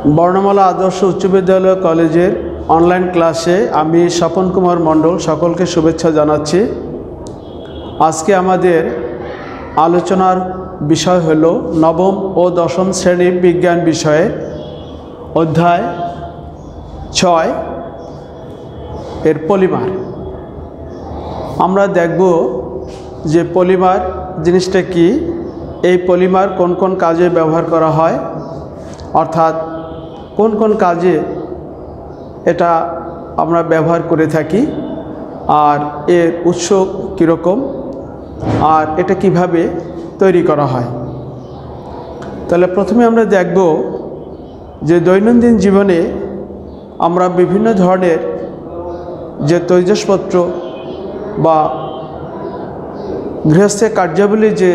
বর্ণমালা আদর্শ উচ্চ বিদ্যালয় কলেজের অনলাইন ক্লাসে আমি স্বপন কুমার মণ্ডল সকলকে শুভেচ্ছা জানাচ্ছি। আজকে আমাদের আলোচনার বিষয় হলো নবম ও দশম শ্রেণীর বিজ্ঞান বিষয়ে অধ্যায় 6 এর পলিমার। আমরা দেখব যে পলিমার জিনিসটা কি, এই পলিমার কোন কোন কাজে ব্যবহার করা হয়, অর্থাৎ কোন কোন কাজে এটা আমরা ব্যবহার করে থাকি, আর এর উৎস কীরকম, আর এটা কিভাবে তৈরি করা হয়। তাহলে প্রথমে আমরা দেখব যে দৈনন্দিন জীবনে আমরা বিভিন্ন ধরনের যে তৈজসপত্র বা গৃহস্থের কার্যাবলী যে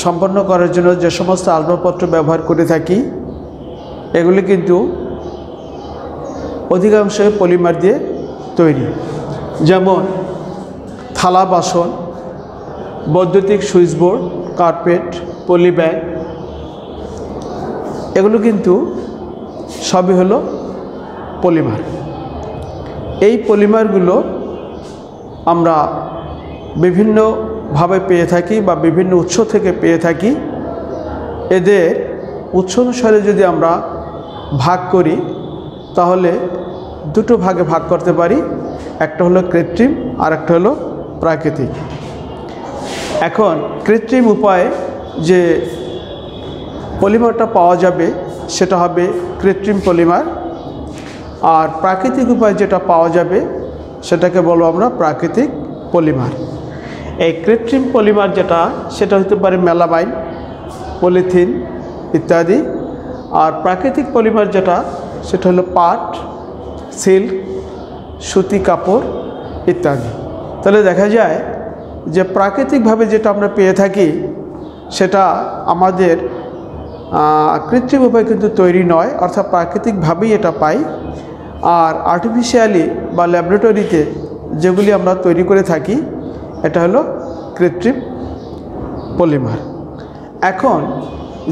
সম্পন্ন করার জন্য যে সমস্ত আসবাবপত্র ব্যবহার করে থাকি, এগুলি কিন্তু অধিকাংশ পলিমার দিয়ে তৈরি। যেমন থালা বাসন, বৈদ্যুতিক switch board, carpet, poly bag, এগুলো কিন্তু সবই হলো পলিমার। এই পলিমারগুলো আমরা বিভিন্নভাবে পেয়ে থাকি বা বিভিন্ন উৎস থেকে পেয়ে থাকি। এদের উৎস অনুসারে যদি আমরা ভাগ করি তাহলে দুটো ভাগে ভাগ করতে পারি, একটা হলো কৃত্রিম আর একটা হলো প্রাকৃতিক। এখন কৃত্রিম উপায়ে যে পলিমারটা পাওয়া যাবে সেটা হবে কৃত্রিম পলিমার, আর প্রাকৃতিক উপায়ে যেটা পাওয়া যাবে সেটাকে বলবো আমরা প্রাকৃতিক পলিমার। এই কৃত্রিম পলিমার যেটা সেটা হতে পারে মেলামাইন, পলিথিন ইত্যাদি, আর প্রাকৃতিক পলিমার যেটা সেটা হলো পাট, সিল্ক, সুতি কাপড় ইত্যাদি। তাহলে দেখা যায় যে প্রাকৃতিকভাবে যেটা আমরা পেয়ে থাকি সেটা আমাদের কৃত্রিম উপায়ে কিন্তু তৈরি নয়, অর্থাৎ প্রাকৃতিকভাবেই এটা পাই। আর আর্টিফিশিয়ালি বা ল্যাবরেটরিতে যেগুলি আমরা তৈরি করে থাকি এটা হলো কৃত্রিম পলিমার। এখন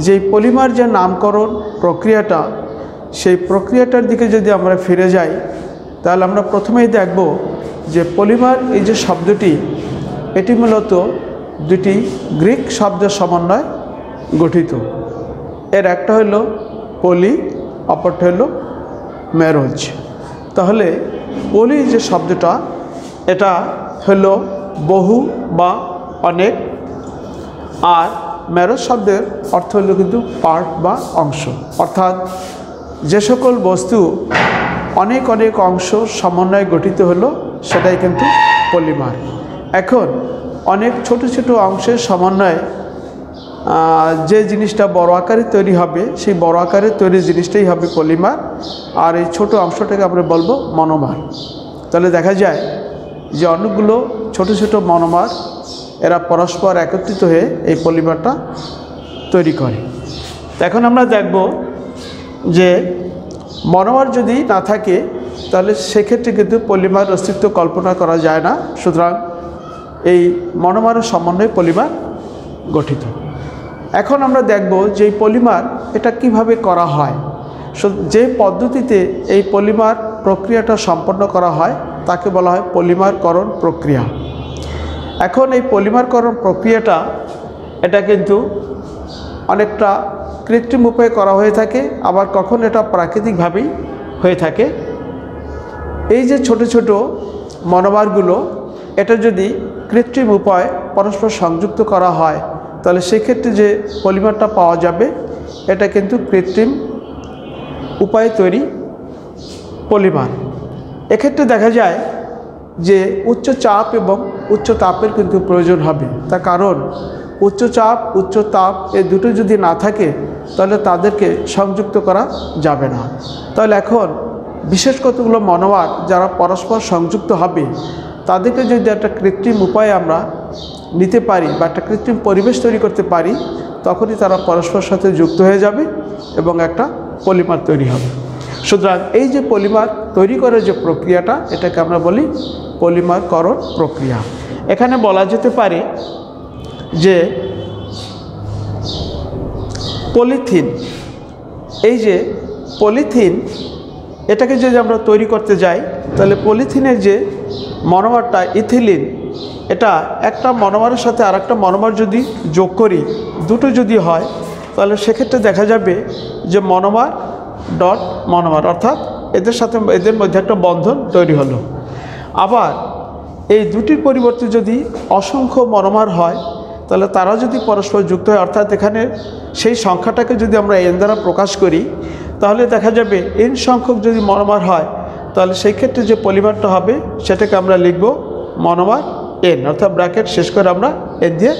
যেই পলিমার যে নামকরণ প্রক্রিয়াটা, সেই প্রক্রিয়াটার দিকে যদি আমরা ফিরে যাই তাহলে আমরা প্রথমেই দেখব যে পলিমার এই যে শব্দটি, এটি মূলত দুটি গ্রিক শব্দের সমন্বয়ে গঠিত। এর একটা হলো পলি, অপরটা হলো মেরোজ। তাহলে পলি যে শব্দটা, এটা হলো বহু বা অনেক, আর মেরোজ শব্দের অর্থ হলো কিন্তু পার্ট বা অংশ, অর্থাৎ যে সকল বস্তু অনেক অনেক অংশ সমন্বয়ে গঠিত হলো সেটাই কিন্তু পলিমার। এখন অনেক ছোট ছোট অংশের সমন্বয়ে যে জিনিসটা বড় আকারে তৈরি হবে, সেই বড় আকারে তৈরি জিনিসটাই হবে পলিমার, আর এই ছোট অংশটাকে আমরা বলবো মনোমার। তাহলে দেখা যায় যে অনেকগুলো ছোট ছোট মনোমার এরা পরস্পর একত্রিত হয়ে এই পলিমারটা তৈরি করে। এখন আমরা দেখব যে মনোমার যদি না থাকে তাহলে সেক্ষেত্রে কিন্তু পলিমার অস্তিত্ব কল্পনা করা যায় না। সুতরাং এই মনোমারের সমন্বয়ে পলিমার গঠিত। এখন আমরা দেখব যে এই পলিমার এটা কিভাবে করা হয়। যে পদ্ধতিতে এই পলিমার প্রক্রিয়াটা সম্পন্ন করা হয় তাকে বলা হয় পলিমারকরণ প্রক্রিয়া। এখন এই পলিমারকরণ প্রক্রিয়াটা এটা কিন্তু অনেকটা কৃত্রিম উপায়ে করা হয়ে থাকে, আবার কখন এটা প্রাকৃতিকভাবেই হয়ে থাকে। এই যে ছোট ছোট মনোমারগুলো, এটা যদি কৃত্রিম উপায়ে পরস্পর সংযুক্ত করা হয় তাহলে সেক্ষেত্রে যে পলিমারটা পাওয়া যাবে এটা কিন্তু কৃত্রিম উপায়ে তৈরি পলিমার। এক্ষেত্রে দেখা যায় যে উচ্চ চাপ এবং উচ্চ তাপের কিন্তু প্রয়োজন হবে। তার কারণ উচ্চ চাপ উচ্চ তাপ এই দুটো যদি না থাকে তাহলে তাদেরকে সংযুক্ত করা যাবে না। তাহলে এখন বিশেষ কতগুলো মনোমার যারা পরস্পর সংযুক্ত হবে তাদেরকে যদি একটা কৃত্রিম উপায়ে আমরা নিতে পারি বা একটা কৃত্রিম পরিবেশ তৈরি করতে পারি, তখনই তারা পরস্পর সাথে যুক্ত হয়ে যাবে এবং একটা পলিমার তৈরি হবে। সুতরাং এই যে পলিমার তৈরি করার যে প্রক্রিয়াটা, এটাকে আমরা বলি পলিমারকরণ প্রক্রিয়া। এখানে বলা যেতে পারে যে পলিথিন, এই যে পলিথিন এটাকে যদি আমরা তৈরি করতে যাই তাহলে পলিথিনের যে মনোমারটা ইথিলিন, এটা একটা মনোমারের সাথে আর একটা মনোমার যদি যোগ করি, দুটো যদি হয়, তাহলে সেক্ষেত্রে দেখা যাবে যে মনোমার ডট মনোমার, অর্থাৎ এদের মধ্যে একটা বন্ধন তৈরি হলো। আবার এই দুটির পরিবর্তে যদি অসংখ্য মনোমার হয়, তাহলে তারা যদি পরস্পর যুক্ত হয়, অর্থাৎ এখানে সেই সংখ্যাটাকে যদি আমরা এন দ্বারা প্রকাশ করি, তাহলে দেখা যাবে এন সংখ্যক যদি মনোমার হয়, তাহলে সেই ক্ষেত্রে যে পলিমারটা হবে সেটাকে আমরা লিখব মনোমার এন, অর্থাৎ ব্র্যাকেট শেষ করে আমরা এন দিয়ে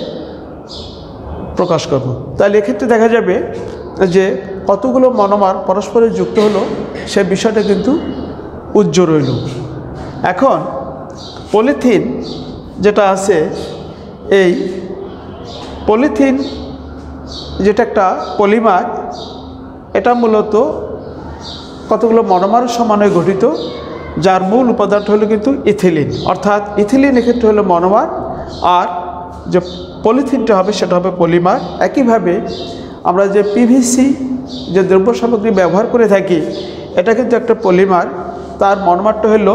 প্রকাশ করব। তাহলে এক্ষেত্রে দেখা যাবে যে কতগুলো মনোমার পরস্পরে যুক্ত হলো সে বিষয়টা কিন্তু উজ্জ্বল রইল। এখন পলিথিন যেটা আছে, এই পলিথিন যেটা একটা পলিমার, এটা মূলত কতগুলো মনোমারের সমন্বয়ে গঠিত, যার মূল উপাদানটা হলো কিন্তু ইথিলিন, অর্থাৎ ইথিলিন এক্ষেত্রে হলো মনোমার, আর যে পলিথিনটা হবে সেটা হবে পলিমার। একইভাবে আমরা যে পিভিসি যে দ্রব্য সামগ্রী ব্যবহার করে থাকি, এটা কিন্তু একটা পলিমার, তার মনোমারটা হলো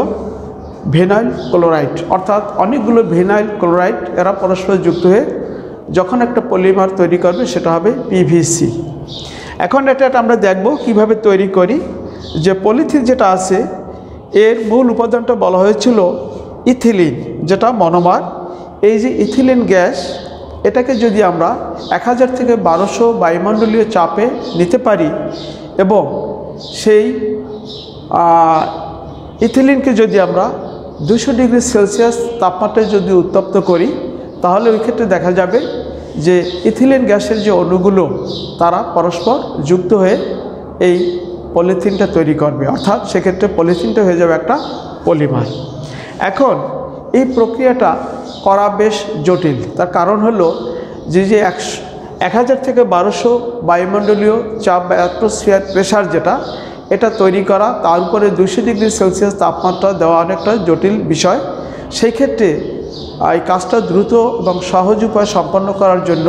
ভিনাইল ক্লোরাইড, অর্থাৎ অনেকগুলো ভিনাইল ক্লোরাইড এরা পরস্পর যুক্ত হয়ে যখন একটা পলিমার তৈরি করবে সেটা হবে পিভিসি। এখন এটা আমরা দেখব কিভাবে তৈরি করি। যে পলিথিন যেটা আছে এর মূল উপাদানটা বলা হয়েছিল ইথিলিন, যেটা মনোমার। এই যে ইথিলিন গ্যাস, এটাকে যদি আমরা 1000 থেকে 1200 বায়ুমণ্ডলীয় চাপে নিতে পারি এবং সেই ইথিলিনকে যদি আমরা 200 ডিগ্রি সেলসিয়াস তাপমাত্রায় যদি উত্তপ্ত করি, তাহলে ওই ক্ষেত্রে দেখা যাবে যে ইথিলিন গ্যাসের যে অণুগুলো তারা পরস্পর যুক্ত হয়ে এই পলিথিনটা তৈরি করবে, অর্থাৎ সেক্ষেত্রে পলিথিনটা হয়ে যাবে একটা পলিমার। এখন এই প্রক্রিয়াটা করা বেশ জটিল, তার কারণ হলো যে 1000 থেকে 1200 বায়ুমণ্ডলীয় চাপ বা অ্যাটমসফিয়ার প্রেশার যেটা, এটা তৈরি করা, তার উপরে 200 ডিগ্রি সেলসিয়াস তাপমাত্রা দেওয়া অনেকটা জটিল বিষয়। সেই ক্ষেত্রে এই কাজটা দ্রুত এবং সহজ উপায় সম্পন্ন করার জন্য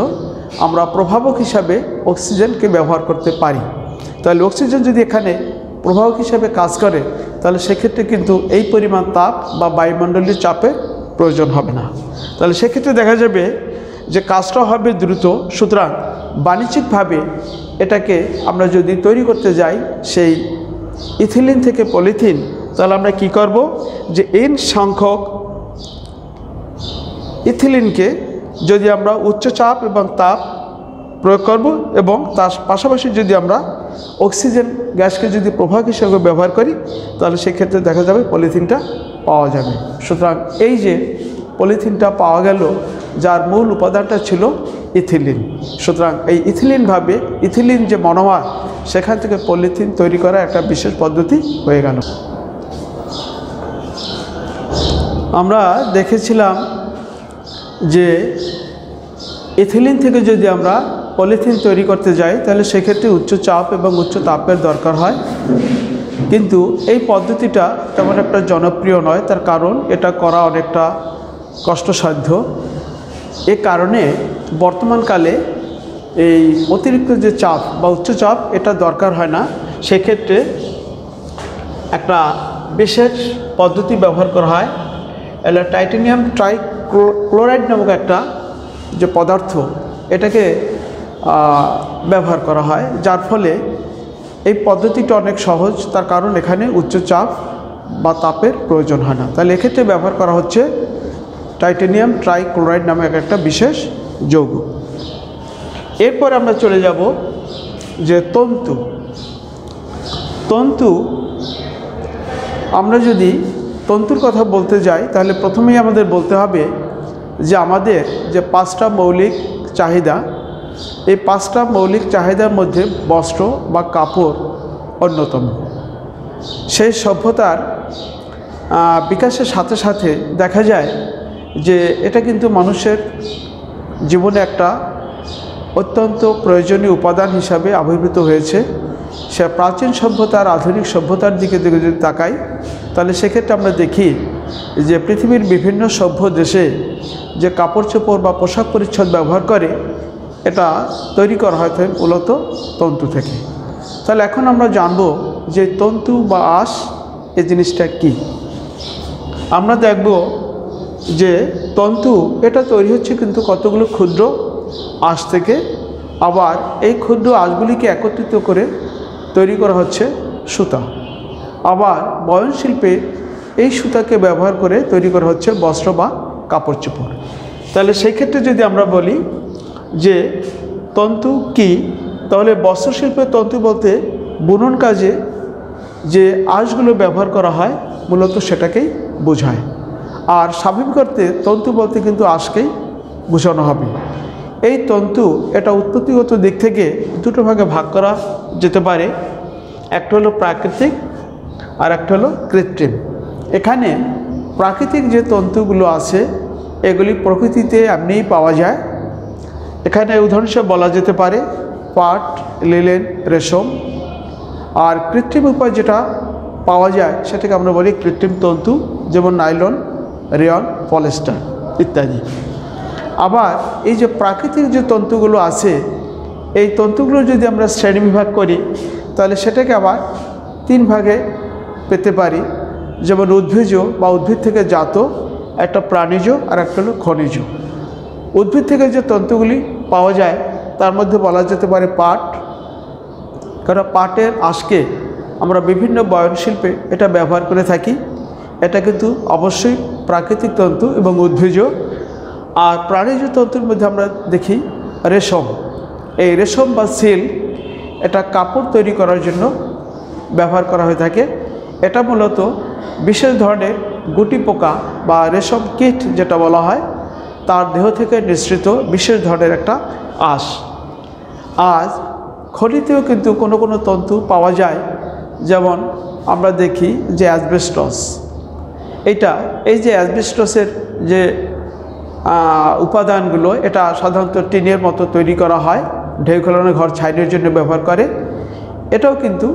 আমরা প্রভাবক হিসাবে অক্সিজেনকে ব্যবহার করতে পারি। তাহলে অক্সিজেন যদি এখানে প্রভাবক হিসাবে কাজ করে, তাহলে সেক্ষেত্রে কিন্তু এই পরিমাণ তাপ বা বায়ুমণ্ডলীয় চাপের প্রয়োজন হবে না। তাহলে সেক্ষেত্রে দেখা যাবে যে কাজটা হবে দ্রুত। সুতরাং বাণিজ্যিকভাবে এটাকে আমরা যদি তৈরি করতে যাই সেই ইথিলিন থেকে পলিথিন, তাহলে আমরা কি করব, যে এন সংখ্যক ইথিলিনকে যদি আমরা উচ্চ চাপ এবং তাপ প্রয়োগ করব এবং তার পাশাপাশি যদি আমরা অক্সিজেন গ্যাসকে যদি প্রভাবক হিসেবে ব্যবহার করি, তাহলে সেক্ষেত্রে দেখা যাবে পলিথিনটা পাওয়া যাবে। সুতরাং এই যে পলিথিনটা পাওয়া গেল, যার মূল উপাদানটা ছিল ইথিলিন। সুতরাং এই ইথিলিন যে মনোমার, সেখান থেকে পলিথিন তৈরি করা একটা বিশেষ পদ্ধতি হয়ে গেল। আমরা দেখেছিলাম যে ইথিলিন থেকে যদি আমরা পলিথিন তৈরি করতে যাই, তাহলে সেক্ষেত্রে উচ্চ চাপ এবং উচ্চ তাপের দরকার হয়, কিন্তু এই পদ্ধতিটা তেমন একটা জনপ্রিয় নয়। তার কারণ এটা করা অনেকটা কষ্টসাধ্য। এ কারণে বর্তমানকালে এই অতিরিক্ত যে চাপ বা উচ্চ চাপ এটা দরকার হয় না। সেক্ষেত্রে একটা বিশেষ পদ্ধতি ব্যবহার করা হয়, এটা টাইটানিয়াম ট্রাইক্লোরাইড নামক একটা যে পদার্থ, এটাকে ব্যবহার করা হয়, যার ফলে এই পদ্ধতিটা অনেক সহজ। তার কারণ এখানে উচ্চ চাপ বা তাপের প্রয়োজন হয় না। তাহলে এক্ষেত্রে ব্যবহার করা হচ্ছে টাইটানিয়াম ট্রাইক্লোরাইড নামক একটা বিশেষ যৌগ। এরপর আমরা চলে যাব যে তন্তু। আমরা যদি তন্তুর কথা বলতে যাই, তাহলে প্রথমেই আমাদের বলতে হবে যে আমাদের যে 5টা মৌলিক চাহিদা, এই 5টা মৌলিক চাহিদার মধ্যে বস্ত্র বা কাপড় অন্যতম। সেই সভ্যতার বিকাশের সাথে সাথে দেখা যায় যে এটা কিন্তু মানুষের জীবনে একটা অত্যন্ত প্রয়োজনীয় উপাদান হিসাবে আবির্ভূত হয়েছে। সে প্রাচীন সভ্যতার আধুনিক সভ্যতার দিকে যদি তাকাই, তাহলে সেক্ষেত্রে আমরা দেখি যে পৃথিবীর বিভিন্ন সভ্য দেশে যে কাপড় চোপড় বা পোশাক পরিচ্ছদ ব্যবহার করে, এটা তৈরি করা হয়তো মূলত তন্তু থেকে। তাহলে এখন আমরা জানব যে তন্তু বা আঁশ এই জিনিসটা কি। আমরা দেখব যে তন্তু এটা তৈরি হচ্ছে কিন্তু কতগুলো ক্ষুদ্র আঁশ থেকে, আবার এই ক্ষুদ্র আঁশগুলিকে একত্রিত করে তৈরি করা হচ্ছে সুতা। আবার বয়নশিল্পে এই সুতাকে ব্যবহার করে তৈরি করা হচ্ছে বস্ত্র বা কাপড় চোপড়। তাহলে সেই ক্ষেত্রে যদি আমরা বলি যে তন্তু কি, তাহলে বস্ত্রশিল্পের তন্তু বলতে বুনন কাজে যে আঁশগুলো ব্যবহার করা হয় মূলত সেটাকেই বোঝায়। আর স্বাভাবিক অর্থে তন্তু বলতে কিন্তু আঁশকেই বোঝানো হবে। এই তন্তু এটা উৎপত্তিগত দিক থেকে দুটো ভাগে ভাগ করা যেতে পারে, একটা হলো প্রাকৃতিক আর একটা হলো কৃত্রিম। এখানে প্রাকৃতিক যে তন্তুগুলো আছে এগুলি প্রকৃতিতে এমনিই পাওয়া যায়। এখানে উদাহরণ হিসেবে বলা যেতে পারে পাট, লিনেন, রেশম। আর কৃত্রিম উপায় যেটা পাওয়া যায় সেটাকে আমরা বলি কৃত্রিম তন্তু, যেমন নাইলন, রেয়ন, পলিস্টার ইত্যাদি। আবার এই যে প্রাকৃতিক যে তন্তুগুলো আছে এই তন্তুগুলো যদি আমরা শ্রেণীবিভাগ করি তাহলে সেটাকে আবার তিন ভাগে পেতে পারি, যেমন উদ্ভিজ বা উদ্ভিদ থেকে জাত, একটা প্রাণীজ আর একটা হলো খনিজ। উদ্ভিদ থেকে যে তন্তুগুলি পাওয়া যায় তার মধ্যে বলা যেতে পারে পাট, কারণ পাটের আঁশকে আমরা বিভিন্ন বয়নশিল্পে এটা ব্যবহার করে থাকি। এটা কিন্তু অবশ্যই প্রাকৃতিক তন্তু এবং উদ্ভিজ। আর প্রাণীজ তন্তুর মধ্যে আমরা দেখি রেশম। এই রেশম বা সিল্ক এটা কাপড় তৈরি করার জন্য ব্যবহার করা হয়ে থাকে। এটা মূলত বিশেষ ধরনের গুটি পোকা বা রেশম কীট যেটা বলা হয় তার দেহ থেকে নিঃসৃত বিশেষ ধরনের একটা আঁশ। আজ খনিতেও কিন্তু কোনো কোনো তন্তু পাওয়া যায়, যেমন আমরা দেখি যে অ্যাসবেস্টস। এই যে অ্যাসবেস্টসের যে উপাদানগুলো এটা সাধারণত টিনের মতো তৈরি করা হয়, ঢেউ খেলানো ঘর ছাইনের জন্য ব্যবহার করে। এটাও কিন্তু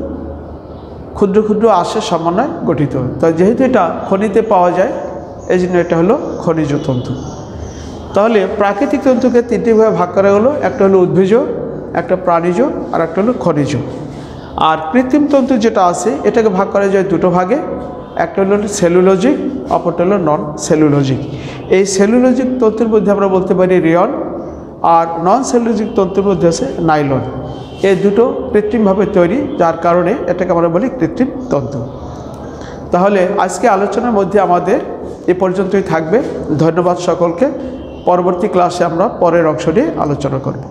ক্ষুদ্র ক্ষুদ্র আঁশের সমন্বয়ে গঠিত। তো যেহেতু এটা খনিতে পাওয়া যায় এই জন্য এটা হলো খনিজ তন্তু। তাহলে প্রাকৃতিক তন্তুকে তিনটি ভাগে ভাগ করা হলো, একটা হলো উদ্ভিজ, একটা প্রাণীজ আর একটা হলো খনিজ। আর কৃত্রিম তন্তু যেটা আছে এটাকে ভাগ করা যায় দুটো ভাগে, একটা হলো সেলুলোজিক, অপরটা হলো নন সেলুলোজিক। এই সেলুলোজিক তন্তুর মধ্যে আমরা বলতে পারি রেয়ন, আর নন সেলুলোজিক তন্তুর মধ্যে আছে নাইলন। এই দুটো কৃত্রিমভাবে তৈরি, যার কারণে এটাকে আমরা বলি কৃত্রিম তন্তু। তাহলে আজকে আলোচনার মধ্যে আমাদের এ পর্যন্তই থাকবে। ধন্যবাদ সকলকে। পরবর্তী ক্লাসে আমরা পরের অংশ নিয়ে আলোচনা করব।